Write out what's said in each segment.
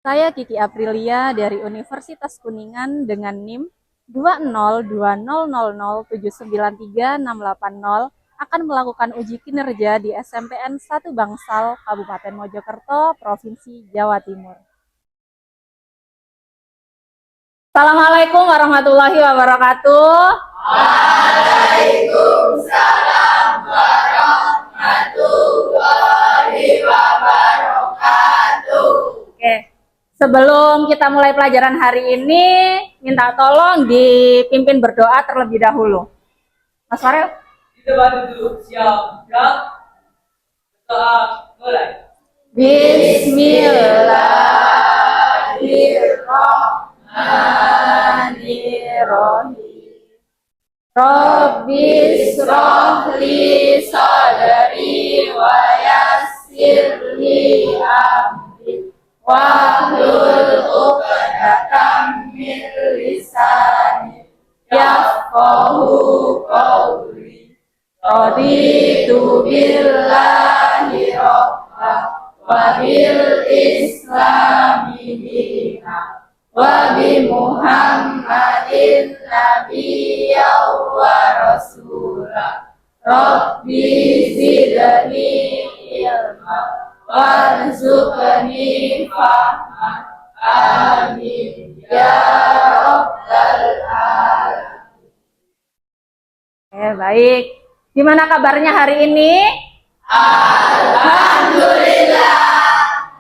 Saya Kiki Aprilia dari Universitas Kuningan dengan NIM 20200079360 akan melakukan uji kinerja di SMPN 1 Bangsal, Kabupaten Mojokerto, Provinsi Jawa Timur. Assalamualaikum warahmatullahi wabarakatuh. Waalaikumsalam warahmatullahi wabarakatuh. Oke, sebelum kita mulai pelajaran hari ini, minta tolong dipimpin berdoa terlebih dahulu. Mas Farel? Kita bantu dulu, siap, gerak, berdoa, mulai. Bismillahirrahmanirrahim. Rabbis shrahli sadri wa yassirli amri wahlul 'uqdatam min lisani yafqahu qawli. Raditu billahi rabba wa bil islami dina wa bi Muhammadin nabiyya wa rasula. Rabbi zidni ilma warzuqni fahma. Amin ya rabbal alamin. Baik. Gimana kabarnya hari ini? Alhamdulillah.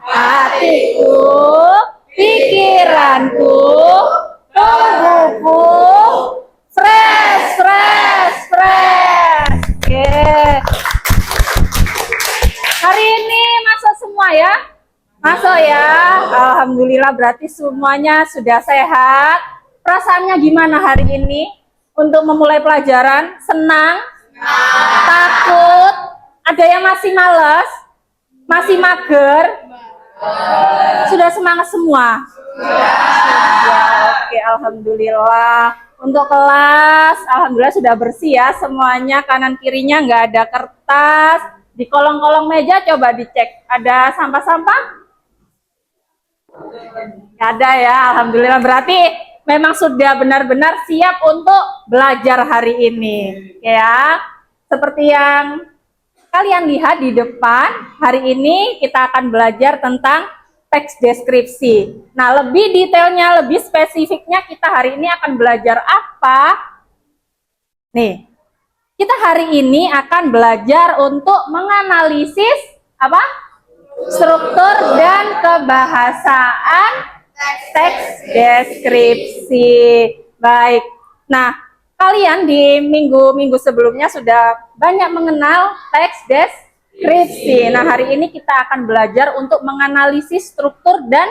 Hatiku, pikiranku, tubuhku, fresh. Oke. Hari ini masuk semua ya? Masuk ya. Alhamdulillah, berarti semuanya sudah sehat. Perasaannya gimana hari ini? Untuk memulai pelajaran, senang? Takut? Ada yang masih malas? Masih mager? Sudah semangat semua? Sudah. Oke, alhamdulillah. Untuk kelas, alhamdulillah sudah bersih ya semuanya. Kanan kirinya nggak ada kertas. Di kolong-kolong meja coba dicek. Ada sampah-sampah? Nggak ada ya, alhamdulillah. Berarti memang sudah benar-benar siap untuk belajar hari ini. Ya, seperti yang kalian lihat di depan, hari ini kita akan belajar tentang teks deskripsi. Nah, lebih detailnya, lebih spesifiknya kita hari ini akan belajar apa? Nih, kita hari ini akan belajar untuk menganalisis apa? Struktur dan kebahasaan teks deskripsi. Baik. Nah, kalian di minggu-minggu sebelumnya sudah banyak mengenal teks deskripsi. Nah, hari ini kita akan belajar untuk menganalisis struktur dan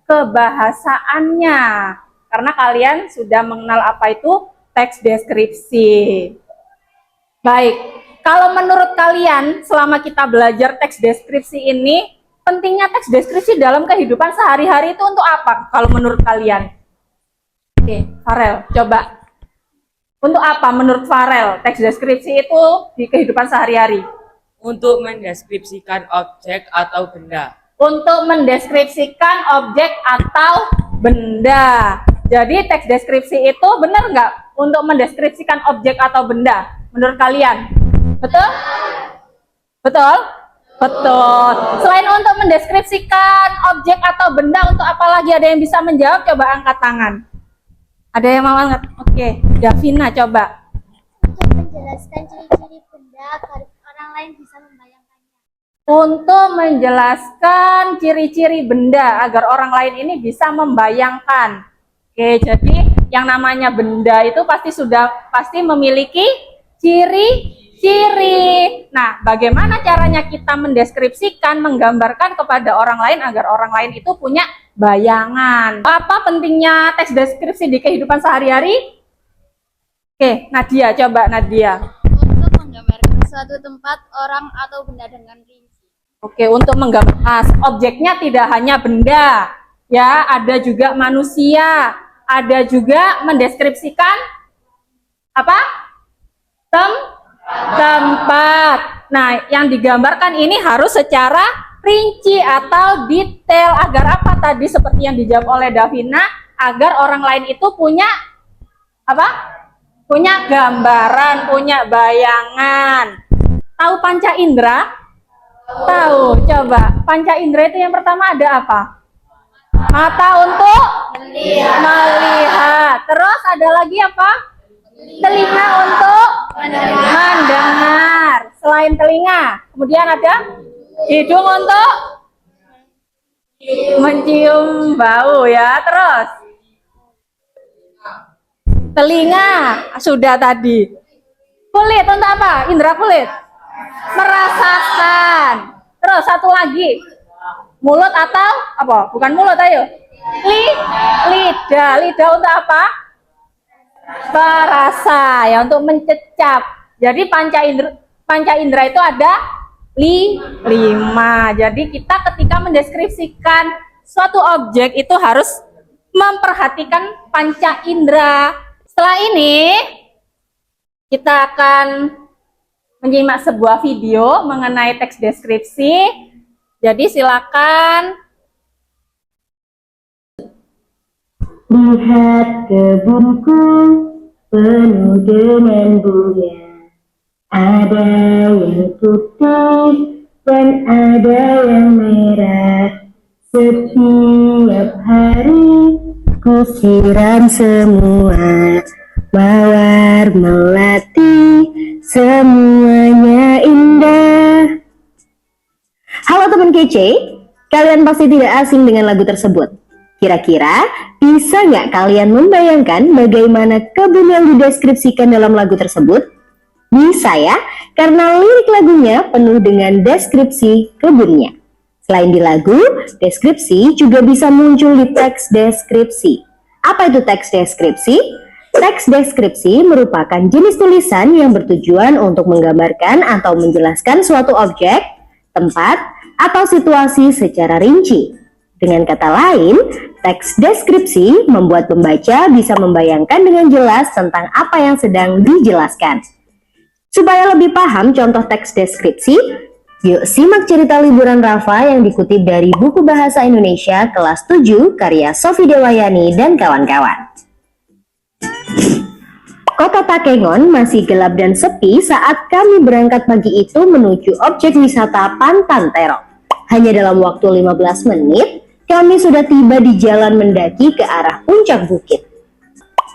kebahasaannya. Karena kalian sudah mengenal apa itu teks deskripsi. Baik, kalau menurut kalian selama kita belajar teks deskripsi ini, pentingnya teks deskripsi dalam kehidupan sehari-hari itu untuk apa kalau menurut kalian? Oke, Farel, coba. Untuk apa menurut Farel teks deskripsi itu di kehidupan sehari-hari? Untuk mendeskripsikan objek atau benda. Untuk mendeskripsikan objek atau benda. Jadi teks deskripsi itu benar nggak untuk mendeskripsikan objek atau benda? Menurut kalian? Betul? Betul? Betul. Selain untuk mendeskripsikan objek atau benda, untuk apa lagi? Ada yang bisa menjawab? Coba angkat tangan. Ada yang mau angkat? Oke, Davina coba. Untuk menjelaskan ciri-ciri benda agar orang lain bisa membayangkannya. Untuk menjelaskan ciri-ciri benda agar orang lain ini bisa membayangkan. Oke, jadi yang namanya benda itu pasti memiliki ciri-ciri. Nah, bagaimana caranya kita mendeskripsikan, menggambarkan kepada orang lain agar orang lain itu punya bayangan. Apa pentingnya teks deskripsi di kehidupan sehari-hari? Oke, Nadia, coba Nadia. Untuk menggambarkan suatu tempat, orang atau benda dengan rinci. Oke, untuk menggambarkan objeknya tidak hanya benda, ya, ada juga manusia, ada juga mendeskripsikan apa? Tempat. Nah, yang digambarkan ini harus secara rinci atau detail. Agar apa tadi seperti yang dijawab oleh Davina, agar orang lain itu punya apa? Punya gambaran, punya bayangan. Tahu panca indera? Tahu. Coba, panca indera itu yang pertama ada apa? Mata untuk melihat. Terus ada lagi apa? Telinga untuk mendengar. Selain telinga, kemudian ada hidung untuk mencium bau ya. Terus telinga sudah tadi. Kulit untuk apa? Indera kulit. Merasakan. Terus satu lagi. Mulut atau apa? Bukan mulut, ayo. Lidah. Lidah untuk apa? Perasa ya, untuk mencecap. Jadi panca indera itu ada 5. Jadi kita ketika mendeskripsikan suatu objek itu harus memperhatikan panca indera. Setelah ini kita akan menyimak sebuah video mengenai teks deskripsi. Jadi silakan. Lihat kebunku penuh dengan bunga. Ada yang putih dan ada yang merah. Setiap hari ku siram semua. Mawar melati semuanya indah. Halo teman kece, kalian pasti tidak asing dengan lagu tersebut. Kira-kira bisa nggak kalian membayangkan bagaimana kebun yang dideskripsikan dalam lagu tersebut? Bisa ya, karena lirik lagunya penuh dengan deskripsi kebunnya. Selain di lagu, deskripsi juga bisa muncul di teks deskripsi. Apa itu teks deskripsi? Teks deskripsi merupakan jenis tulisan yang bertujuan untuk menggambarkan atau menjelaskan suatu objek, tempat, atau situasi secara rinci. Dengan kata lain, teks deskripsi membuat pembaca bisa membayangkan dengan jelas tentang apa yang sedang dijelaskan. Supaya lebih paham contoh teks deskripsi, yuk simak cerita liburan Rafa yang dikutip dari buku Bahasa Indonesia kelas 7 karya Sofi Dewayani dan kawan-kawan. Kota Takengon masih gelap dan sepi saat kami berangkat pagi itu menuju objek wisata Pantan Terong. Hanya dalam waktu 15 menit, kami sudah tiba di jalan mendaki ke arah puncak bukit.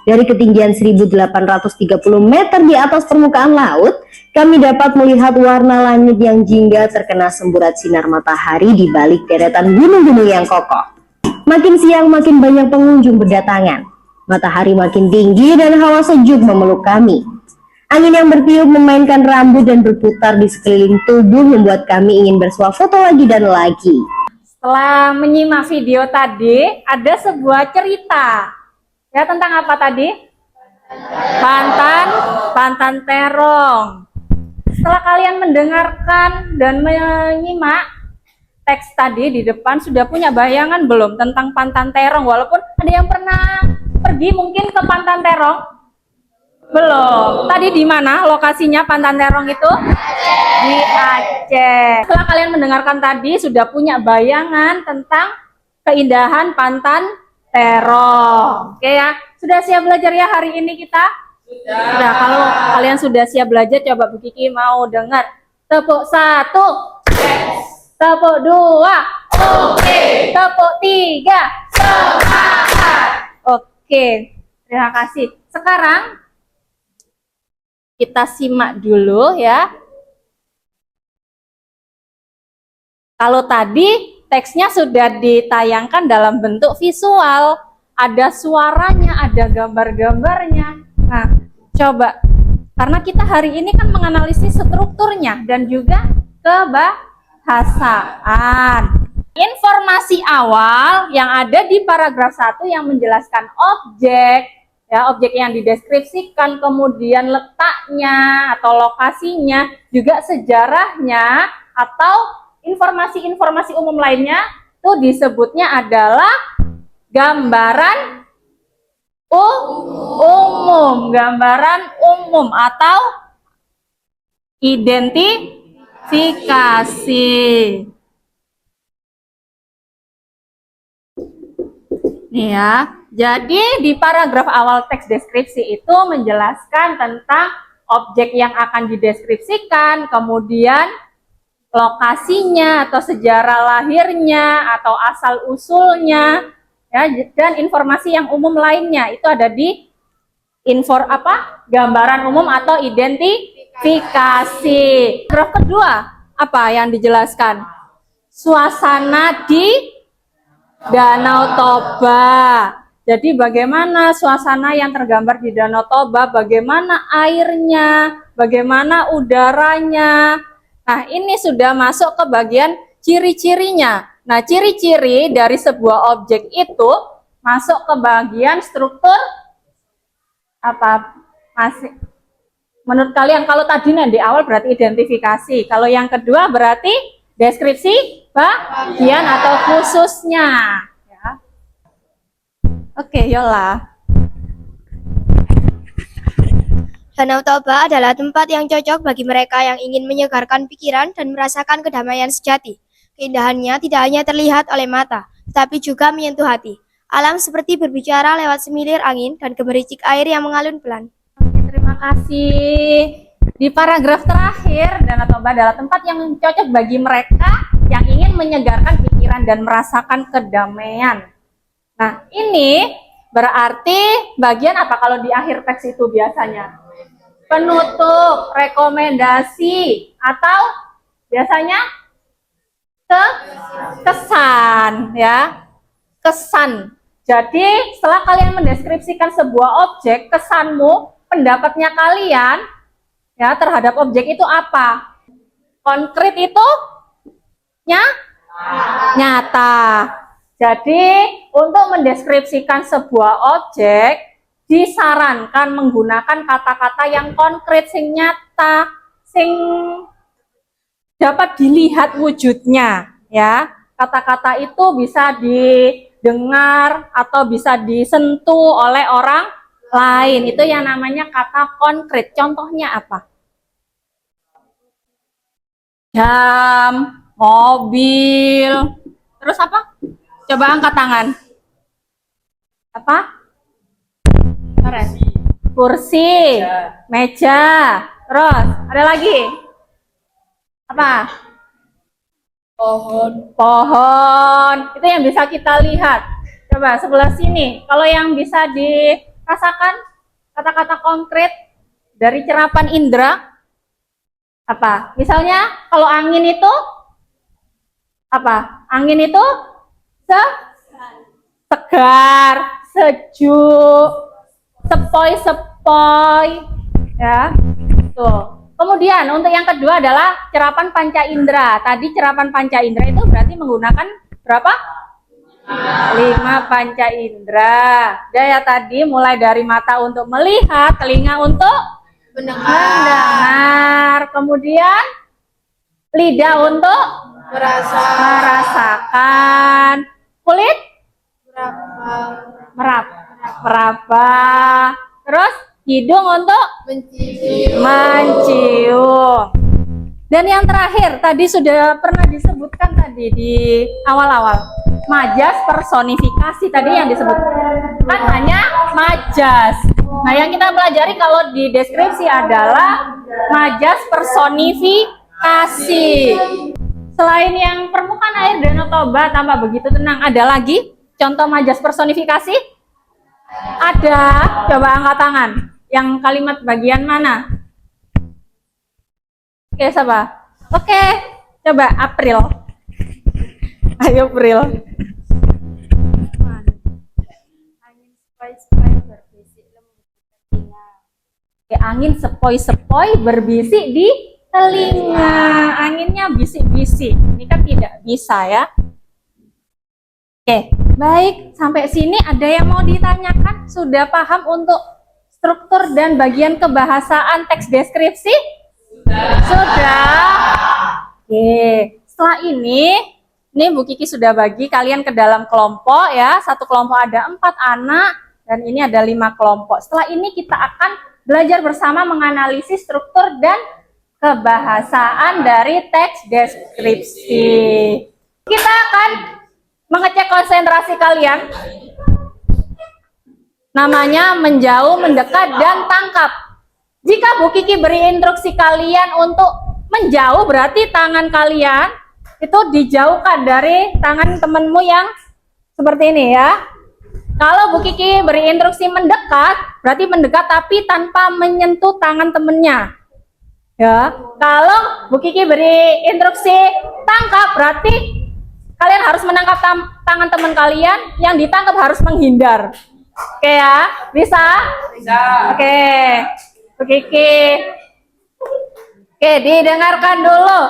Dari ketinggian 1830 meter di atas permukaan laut, kami dapat melihat warna langit yang jingga terkena semburat sinar matahari di balik deretan gunung-gunung yang kokoh. Makin siang makin banyak pengunjung berdatangan. Matahari makin tinggi dan hawa sejuk memeluk kami. Angin yang bertiup memainkan rambut dan berputar di sekeliling tubuh membuat kami ingin bersuah foto lagi dan lagi. Setelah menyimak video tadi, ada sebuah cerita. Ya, tentang apa tadi? Pantan Terong. Setelah kalian mendengarkan dan menyimak teks tadi di depan, sudah punya bayangan belum tentang Pantan Terong? Walaupun ada yang pernah pergi mungkin ke Pantan Terong? Belum. Tadi di mana lokasinya Pantan Terong itu? Di Aceh. Setelah kalian mendengarkan tadi, sudah punya bayangan tentang keindahan Pantan Terong. Oke ya, sudah siap belajar ya hari ini kita? Sudah. Kalau kalian sudah siap belajar, coba Bu Kiki mau dengar. Tepuk 1, tepuk 2, oke. Tepuk 3, semangat. Oke, terima kasih. Sekarang kita simak dulu ya. Kalau tadi teksnya sudah ditayangkan dalam bentuk visual, ada suaranya, ada gambar-gambarnya. Nah, coba, karena kita hari ini kan menganalisis strukturnya dan juga kebahasaan. Informasi awal yang ada di paragraf 1 yang menjelaskan objek, ya, objek yang dideskripsikan, kemudian letaknya atau lokasinya, juga sejarahnya atau informasi-informasi umum lainnya, itu disebutnya adalah gambaran umum, gambaran umum atau identifikasi. Nih ya, jadi di paragraf awal teks deskripsi itu menjelaskan tentang objek yang akan dideskripsikan, kemudian lokasinya atau sejarah lahirnya atau asal-usulnya, ya, dan informasi yang umum lainnya itu ada di gambaran umum atau identifikasi. Paragraf kedua, apa yang dijelaskan? Suasana di Danau Toba. Jadi bagaimana suasana yang tergambar di Danau Toba, bagaimana airnya, bagaimana udaranya. Nah, ini sudah masuk ke bagian ciri-cirinya. Nah, ciri-ciri dari sebuah objek itu masuk ke bagian struktur apa? Masih menurut kalian, kalau tadi di awal berarti identifikasi, kalau yang kedua berarti deskripsi bagian atau khususnya. Ya. Oke, Yola. Danau Toba adalah tempat yang cocok bagi mereka yang ingin menyegarkan pikiran dan merasakan kedamaian sejati. Keindahannya tidak hanya terlihat oleh mata, tetapi juga menyentuh hati. Alam seperti berbicara lewat semilir angin dan gemericik air yang mengalun pelan. Oke, terima kasih. Di paragraf terakhir, Danau Toba adalah tempat yang cocok bagi mereka yang ingin menyegarkan pikiran dan merasakan kedamaian. Nah, ini berarti bagian apa kalau di akhir teks itu biasanya? Penutup, rekomendasi, atau biasanya kesan, ya. Kesan. Jadi, setelah kalian mendeskripsikan sebuah objek, kesanmu, pendapatnya kalian ya terhadap objek itu apa? Konkret itu nyata. Jadi untuk mendeskripsikan sebuah objek disarankan menggunakan kata-kata yang konkret, sing nyata, sing dapat dilihat wujudnya, ya. Kata-kata itu bisa didengar atau bisa disentuh oleh orang lain. Itu yang namanya kata konkret. Contohnya apa? Jam, mobil, terus apa? Coba angkat tangan. Apa? Kursi, meja, terus ada lagi? Apa? Pohon. Itu yang bisa kita lihat. Coba sebelah sini. Kalau yang bisa dirasakan kata-kata konkret dari cerapan indera apa? Misalnya kalau angin itu apa? Angin itu segar, sejuk, sepoi-sepoi, ya. Tuh. Kemudian untuk yang kedua adalah cerapan panca indera. Tadi cerapan panca indera itu berarti menggunakan berapa? 5 panca indera. Daya tadi mulai dari mata untuk melihat, telinga untuk mendengar, kemudian lidah untuk merasakan, kulit meraba, terus hidung untuk mencium. Dan yang terakhir tadi sudah pernah disebutkan tadi di awal-awal, majas personifikasi tadi yang disebut kan hanya majas. Nah, yang kita pelajari kalau di deskripsi adalah majas personifikasi. Selain yang permukaan air Danau Toba tambah begitu tenang, ada lagi contoh majas personifikasi? Ada. Coba angkat tangan. Yang kalimat bagian mana? Oke, siapa? Oke, coba April. Ayo, April. Angin sepoi-sepoi berbisik di telinga. Anginnya bisik-bisik. Ini kan tidak bisa, ya. Oke, baik. Sampai sini ada yang mau ditanyakan? Sudah paham untuk struktur dan bagian kebahasaan teks deskripsi? Sudah. Oke, setelah ini Bu Kiki sudah bagi kalian ke dalam kelompok, ya. Satu kelompok ada 4 anak dan ini ada 5 kelompok. Setelah ini kita akan belajar bersama menganalisis struktur dan kebahasaan dari teks deskripsi. Kita akan mengecek konsentrasi kalian Namanya menjauh, mendekat, dan tangkap. Jika Bu Kiki beri instruksi kalian untuk menjauh, berarti tangan kalian itu dijauhkan dari tangan temanmu yang seperti ini ya. Kalau Bu Kiki beri instruksi mendekat, berarti mendekat tapi tanpa menyentuh tangan temennya. Ya. Kalau Bu Kiki beri instruksi tangkap, berarti kalian harus menangkap tangan teman kalian, yang ditangkap harus menghindar. Oke ya, bisa? Bisa. Oke, Bu Kiki. Oke, didengarkan dulu.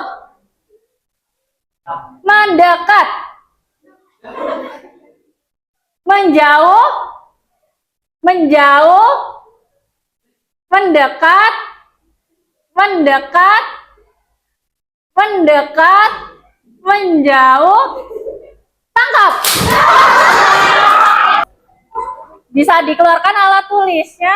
Mendekat, menjauh, menjauh, mendekat, mendekat, mendekat, menjauh, tangkap. Bisa dikeluarkan alat tulisnya.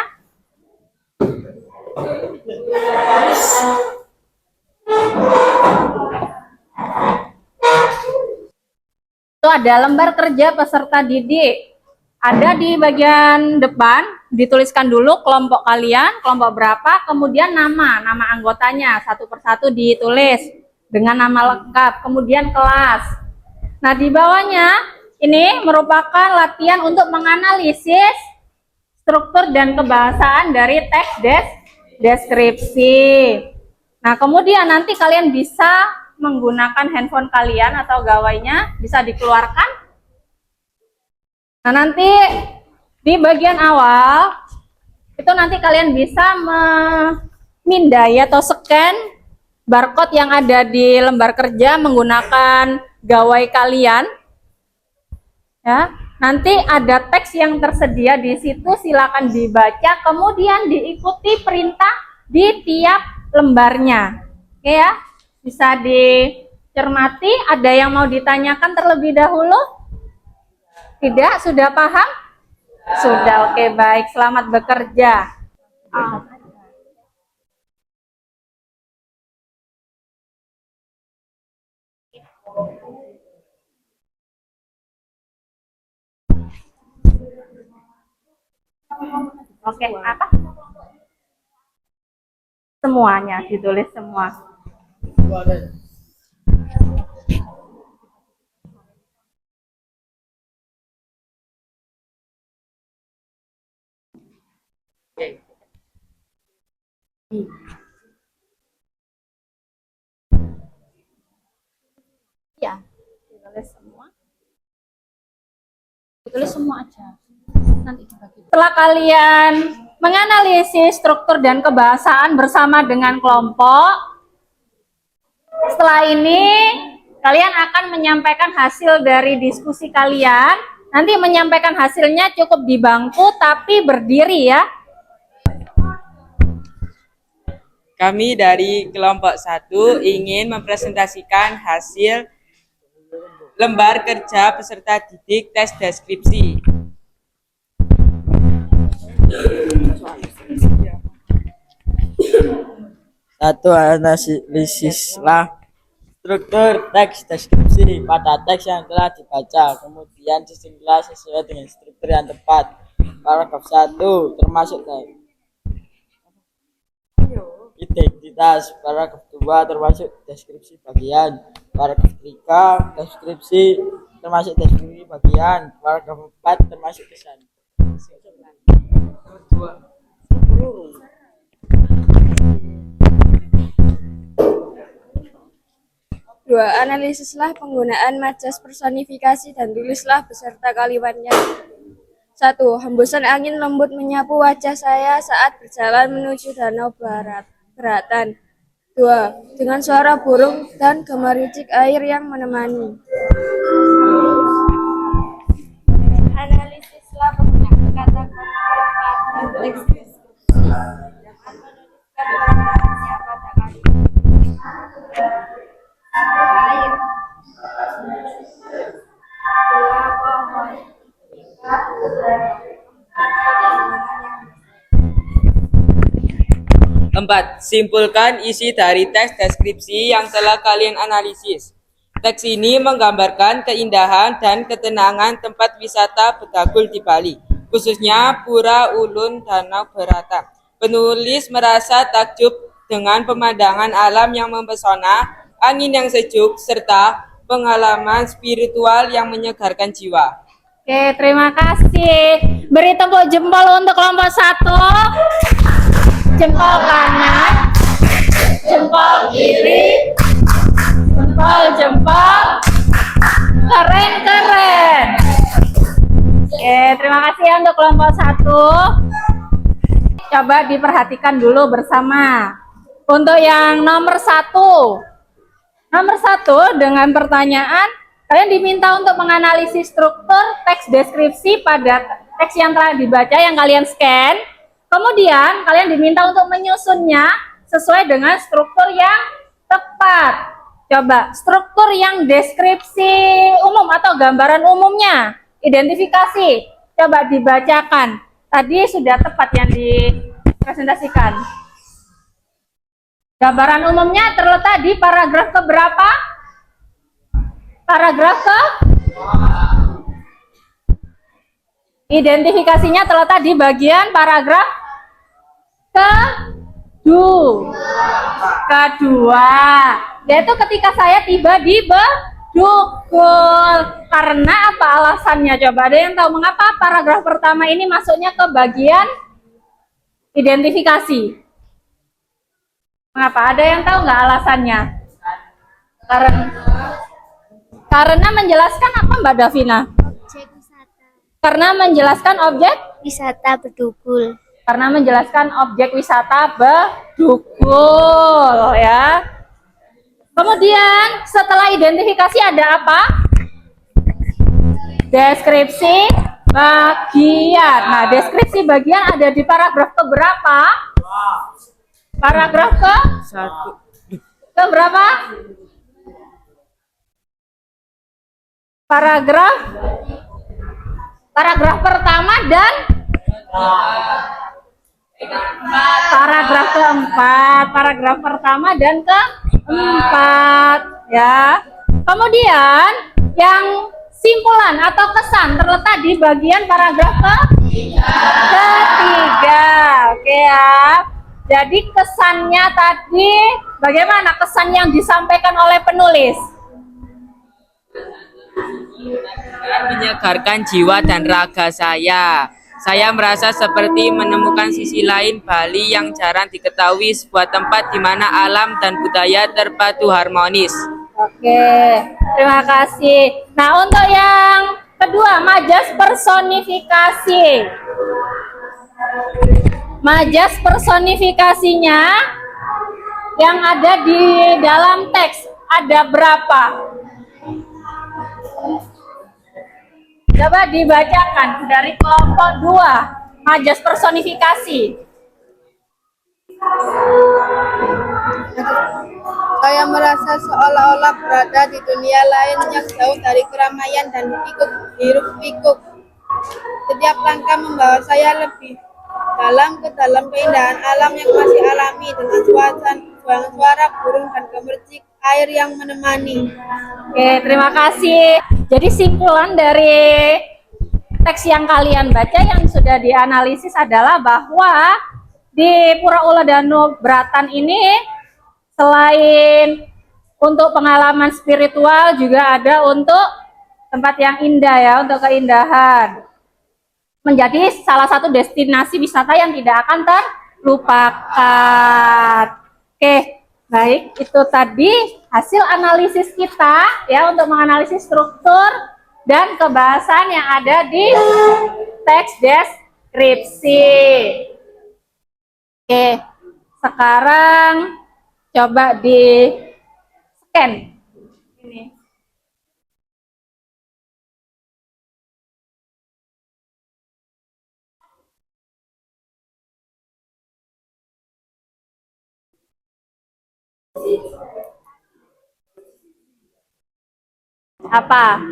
Itu ada lembar kerja peserta didik. Ada di bagian depan, dituliskan dulu kelompok kalian, kelompok berapa, kemudian nama anggotanya, satu persatu ditulis dengan nama lengkap, kemudian kelas. Nah, di bawahnya ini merupakan latihan untuk menganalisis struktur dan kebahasaan dari teks deskripsi. Nah, kemudian nanti kalian bisa menggunakan handphone kalian atau gawainya, bisa dikeluarkan. Nah, nanti di bagian awal itu nanti kalian bisa memindai atau scan barcode yang ada di lembar kerja menggunakan gawai kalian. Ya, nanti ada teks yang tersedia di situ, silakan dibaca, kemudian diikuti perintah di tiap lembarnya. Oke ya, bisa dicermati. Ada yang mau ditanyakan terlebih dahulu? Tidak? Sudah paham? Sudah, oke, baik. Selamat bekerja. Oke, apa? Semuanya, ditulis semua. Ya, ditulis semua. Ditulis semua aja. Nanti dibagi. Setelah kalian menganalisis struktur dan kebahasaan bersama dengan kelompok, setelah ini kalian akan menyampaikan hasil dari diskusi kalian. Nanti menyampaikan hasilnya cukup di bangku tapi berdiri ya. Kami dari kelompok 1 ingin mempresentasikan hasil lembar kerja peserta didik tes deskripsi. Satu, analisislah struktur teks deskripsi pada teks yang telah dibaca, kemudian susunlah sesuai dengan struktur yang tepat. Paragraf 1 termasuk identitas. Paragraf 2 termasuk deskripsi bagian. Paragraf 3 deskripsi termasuk deskripsi bagian. Paragraf 4 termasuk kesan. Dua, analisislah penggunaan majas personifikasi dan tulislah beserta kalimatnya. 1. Hembusan angin lembut menyapu wajah saya saat berjalan menuju danau Beratan. 2. Dengan suara burung dan gemericik air yang menemani. Analisislah penggunaan kata-kata pada teks deskripsi dan menuliskan penggunaannya pada kalimat. Air. 2. Pohon. 4. Simpulkan isi dari teks deskripsi yang telah kalian analisis. Teks ini menggambarkan keindahan dan ketenangan tempat wisata Betagul di Bali, khususnya Pura Ulun Danau Berata. Penulis merasa takjub dengan pemandangan alam yang mempesona, angin yang sejuk, serta pengalaman spiritual yang menyegarkan jiwa. Oke, terima kasih. Beri tepuk jempol untuk kelompok 1. Jempol kanan, jempol kiri, jempol. Keren, keren. Oke, terima kasih ya untuk kelompok 1. Coba diperhatikan dulu bersama. Untuk yang nomor 1. Nomor 1 dengan pertanyaan, kalian diminta untuk menganalisis struktur teks deskripsi pada teks yang telah dibaca yang kalian scan. Kemudian kalian diminta untuk menyusunnya sesuai dengan struktur yang tepat. Coba, struktur yang deskripsi umum atau gambaran umumnya, identifikasi. Coba dibacakan. Tadi sudah tepat yang dipresentasikan. Gambaran umumnya terletak di paragraf keberapa? Paragraf ke? Identifikasinya terletak di bagian paragraf kedua, yaitu ketika saya tiba di Bedugul. Karena apa alasannya? Coba ada yang tahu mengapa paragraf pertama ini masuknya ke bagian identifikasi? Mengapa? Ada yang tahu nggak alasannya? Karena menjelaskan apa, Mbak Davina? Objek wisata. Karena menjelaskan objek? Wisata Bedugul. Karena menjelaskan objek wisata Bedugul, ya. Kemudian setelah identifikasi ada apa? Deskripsi bagian. Nah, deskripsi bagian ada di paragraf keberapa? Paragraf ke? 1. Keberapa? Paragraf pertama dan paragraf keempat. Paragraf pertama dan keempat, ya. Kemudian yang simpulan atau kesan terletak di bagian paragraf ketiga. Oke ya. Jadi kesannya tadi bagaimana kesan yang disampaikan oleh penulis? Menyegarkan jiwa dan raga saya. Saya merasa seperti menemukan sisi lain Bali yang jarang diketahui, sebuah tempat di mana alam dan budaya terpadu harmonis. Oke, terima kasih. Nah, untuk yang kedua, majas personifikasi. Majas personifikasinya yang ada di dalam teks ada berapa? Coba dibacakan dari kelompok 2, majas personifikasi. Saya merasa seolah-olah berada di dunia lain yang jauh dari keramaian dan hiruk-pikuk. Setiap langkah membawa saya lebih dalam ke dalam keindahan alam yang masih alami dengan suara burung dan gemercik air yang menemani. Oke, terima kasih. Jadi simpulan dari teks yang kalian baca yang sudah dianalisis adalah bahwa di Pura Ula Danau Beratan ini selain untuk pengalaman spiritual juga ada untuk tempat yang indah ya, untuk keindahan. Menjadi salah satu destinasi wisata yang tidak akan terlupakan. Oke, baik, itu tadi hasil analisis kita ya untuk menganalisis struktur dan kebahasan yang ada di teks deskripsi. Oke, sekarang coba di scan ini. Apa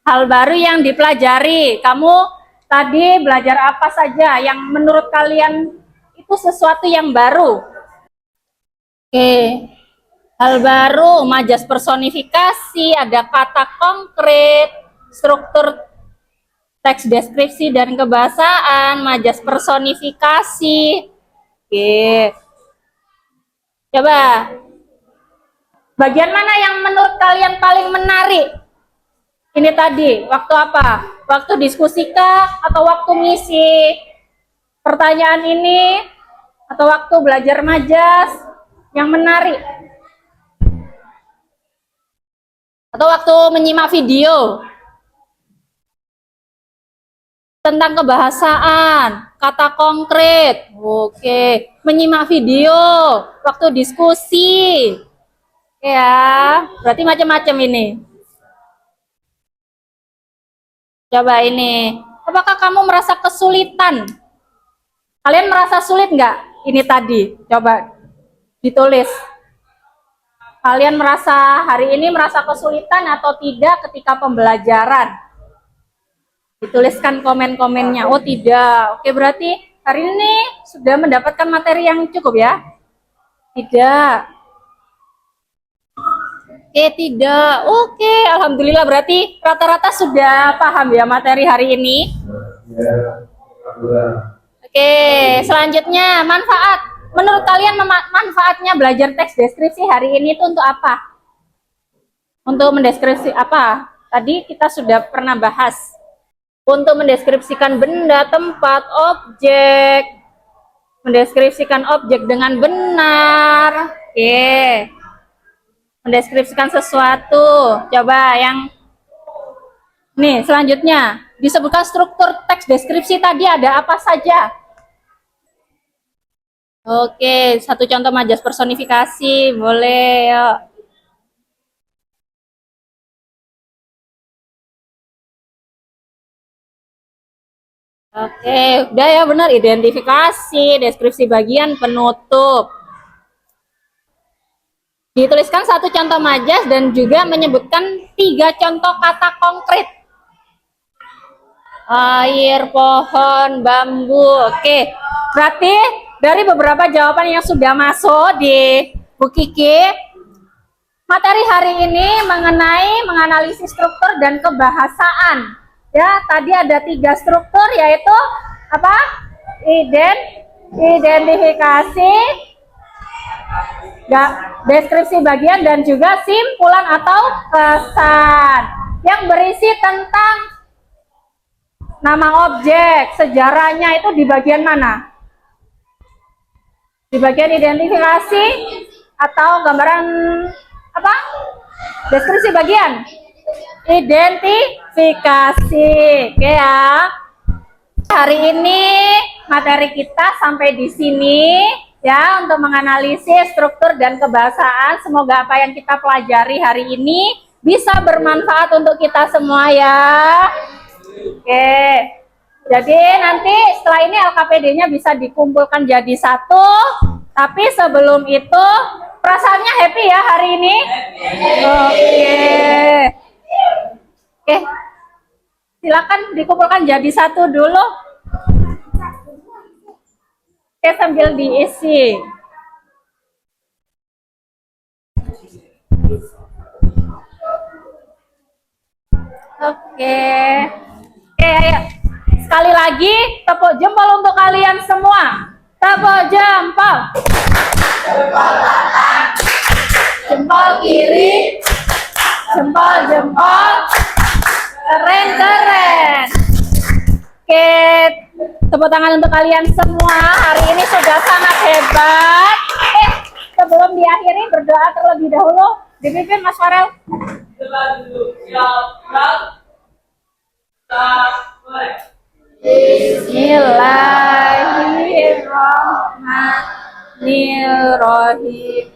hal baru yang dipelajari? Kamu tadi belajar apa saja yang menurut kalian itu sesuatu yang baru? Oke, hal baru, majas personifikasi, ada kata konkret, struktur teks deskripsi dan kebahasaan, majas personifikasi. Oke. Coba. Bagian mana yang menurut kalian paling menarik? Ini tadi, waktu apa? Waktu diskusi kah? Atau waktu ngisi pertanyaan ini? Atau waktu belajar majas? Yang menarik? Atau waktu menyimak video? Tentang kebahasaan, kata konkret. Oke, menyimak video, waktu diskusi. Ya, berarti macam-macam ini. Coba ini, apakah kamu merasa kesulitan? Kalian merasa sulit nggak? Ini tadi, coba ditulis. Kalian merasa hari ini merasa kesulitan atau tidak ketika pembelajaran? Dituliskan komen-komennya. Oh tidak. Oke, berarti hari ini sudah mendapatkan materi yang cukup ya? Tidak. Oke, tidak. Oke, alhamdulillah berarti rata-rata sudah paham ya materi hari ini. Oke, selanjutnya manfaat. Menurut kalian manfaatnya belajar teks deskripsi hari ini itu untuk apa? Untuk mendeskripsi apa? Tadi kita sudah pernah bahas. Untuk mendeskripsikan benda, tempat, objek. Mendeskripsikan objek dengan benar. Oke. Mendeskripsikan sesuatu. Coba yang nih, selanjutnya disebutkan struktur teks deskripsi tadi ada apa saja? Oke, satu contoh majas personifikasi, boleh. Yuk. Oke, udah ya, benar. Identifikasi, deskripsi bagian, penutup. Dituliskan satu contoh majas dan juga menyebutkan 3 contoh kata konkret. Air, pohon, bambu. Oke, berarti dari beberapa jawaban yang sudah masuk di Bu Kiki, materi hari ini mengenai menganalisis struktur dan kebahasaan. Ya, tadi ada 3 struktur, yaitu apa? Identifikasi, deskripsi bagian, dan juga simpulan atau kesan yang berisi tentang nama objek, sejarahnya itu di bagian mana? Di bagian identifikasi atau gambaran apa? Deskripsi bagian? Identifikasi. Oke ya. Hari ini materi kita sampai di sini ya, untuk menganalisis struktur dan kebahasaan. Semoga apa yang kita pelajari hari ini bisa bermanfaat untuk kita semua ya. Oke. Jadi nanti setelah ini LKPD-nya bisa dikumpulkan jadi satu. Tapi sebelum itu perasaannya happy ya hari ini? Oke. Oke, silakan dikumpulkan jadi satu dulu. Oke, sambil diisi. Oke, ayo. Sekali lagi, tepuk jempol untuk kalian semua. Tepuk jempol. Jempol kiri. Jempol. Keren. Oke, tepuk tangan untuk kalian semua. Hari ini sudah sangat hebat. Sebelum diakhiri, berdoa terlebih dahulu. Dipimpin Mas Farel. Bismillahirrahmanirrahim.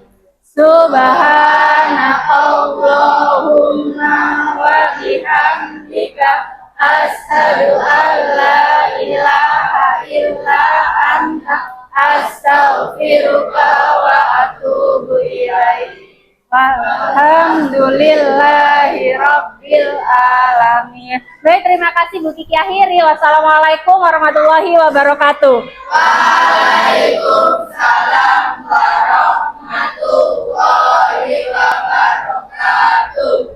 Subhanakallahumma wa bihamdika asyhadu an la ilaha illa anta astaghfiruka wa atubu ilaik. Alhamdulillahi rabbil alamin. Baik, terima kasih Bu Kiki akhiri. Wassalamualaikum warahmatullahi wabarakatuh. Waalaikumsalam warahmatullahi wabarakatuh.